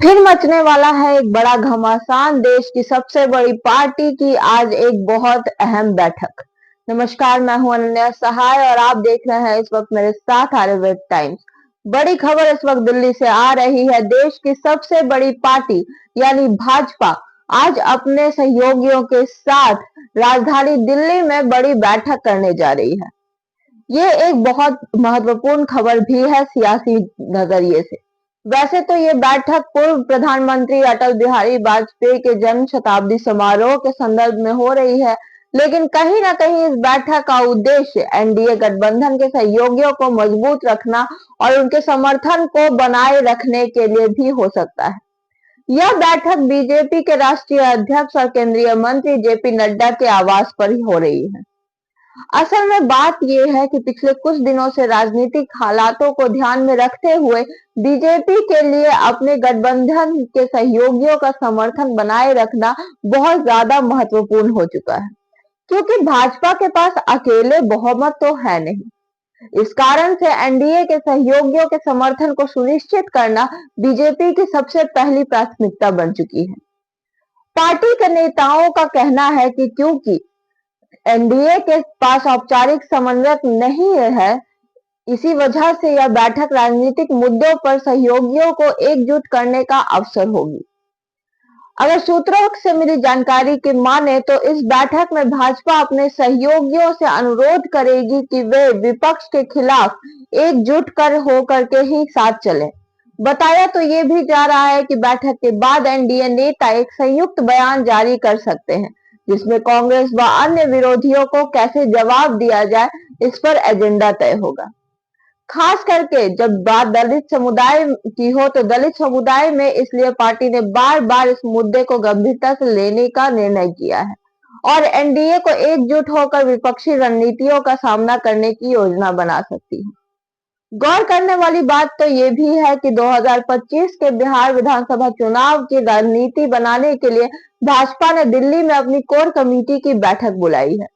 फिर मचने वाला है एक बड़ा घमासान। देश की सबसे बड़ी पार्टी की आज एक बहुत अहम बैठक। नमस्कार, मैं हूं अनन्या सहाय और आप देख रहे हैं इस वक्त मेरे साथ आर्यवेद टाइम्स। बड़ी खबर इस वक्त दिल्ली से आ रही है। देश की सबसे बड़ी पार्टी यानी भाजपा आज अपने सहयोगियों के साथ राजधानी दिल्ली में बड़ी बैठक करने जा रही है। ये एक बहुत महत्वपूर्ण खबर भी है सियासी नजरिए से। वैसे तो ये बैठक पूर्व प्रधानमंत्री अटल बिहारी वाजपेयी के जन्म शताब्दी समारोह के संदर्भ में हो रही है, लेकिन कहीं ना कहीं इस बैठक का उद्देश्य एनडीए गठबंधन के सहयोगियों को मजबूत रखना और उनके समर्थन को बनाए रखने के लिए भी हो सकता है। यह बैठक बीजेपी के राष्ट्रीय अध्यक्ष और केंद्रीय मंत्री जेपी नड्डा के आवास पर ही हो रही है। असल में बात यह है कि पिछले कुछ दिनों से राजनीतिक हालातों को ध्यान में रखते हुए बीजेपी के लिए अपने गठबंधन के सहयोगियों का समर्थन बनाए रखना बहुत ज्यादा महत्वपूर्ण हो चुका है, क्योंकि भाजपा के पास अकेले बहुमत तो है नहीं। इस कारण से एनडीए के सहयोगियों के समर्थन को सुनिश्चित करना बीजेपी की सबसे पहली प्राथमिकता बन चुकी है। पार्टी के नेताओं का कहना है कि क्योंकि एनडीए के पास औपचारिक समन्वयक नहीं है, इसी वजह से यह बैठक राजनीतिक मुद्दों पर सहयोगियों को एकजुट करने का अवसर होगी। अगर सूत्रों से मिली जानकारी की माने तो इस बैठक में भाजपा अपने सहयोगियों से अनुरोध करेगी कि वे विपक्ष के खिलाफ एकजुट होकर के ही साथ चलें। बताया तो ये भी जा रहा है कि बैठक के बाद एनडीए नेता एक संयुक्त बयान जारी कर सकते हैं, जिसमें कांग्रेस व अन्य विरोधियों को कैसे जवाब दिया जाए इस पर एजेंडा तय होगा। खास करके जब बात दलित समुदाय की हो तो दलित समुदाय में इसलिए पार्टी ने बार बार इस मुद्दे को गंभीरता से लेने का निर्णय किया है और एनडीए को एकजुट होकर विपक्षी रणनीतियों का सामना करने की योजना बना सकती है। गौर करने वाली बात तो ये भी है कि 2025 के बिहार विधानसभा चुनाव की रणनीति बनाने के लिए भाजपा ने दिल्ली में अपनी कोर कमेटी की बैठक बुलाई है।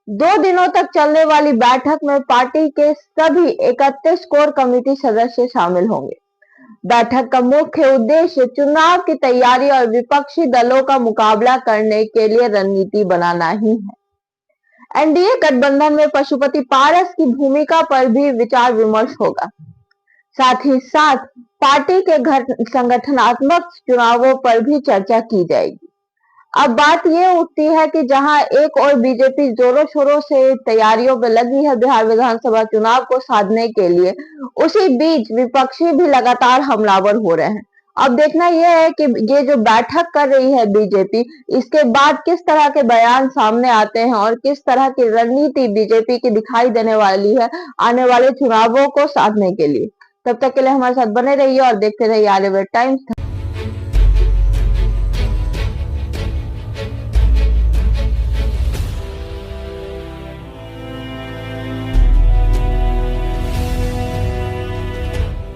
2 दिनों तक चलने वाली बैठक में पार्टी के सभी 31 कोर कमेटी सदस्य शामिल होंगे। बैठक का मुख्य उद्देश्य चुनाव की तैयारी और विपक्षी दलों का मुकाबला करने के लिए रणनीति बनाना ही है। एनडीए गठबंधन में पशुपति पारस की भूमिका पर भी विचार विमर्श होगा। साथ ही साथ पार्टी के संगठनात्मक चुनावों पर भी चर्चा की जाएगी। अब बात ये उठती है कि जहां एक और बीजेपी जोरों शोरों से तैयारियों में लगी है बिहार विधानसभा चुनाव को साधने के लिए, उसी बीच विपक्षी भी लगातार हमलावर हो रहे हैं। अब देखना यह है कि ये जो बैठक कर रही है बीजेपी, इसके बाद किस तरह के बयान सामने आते हैं और किस तरह की रणनीति बीजेपी की दिखाई देने वाली है आने वाले चुनावों को साधने के लिए। तब तक के लिए हमारे साथ बने रहिए और देखते रहिए आर्यवेद टाइम्स।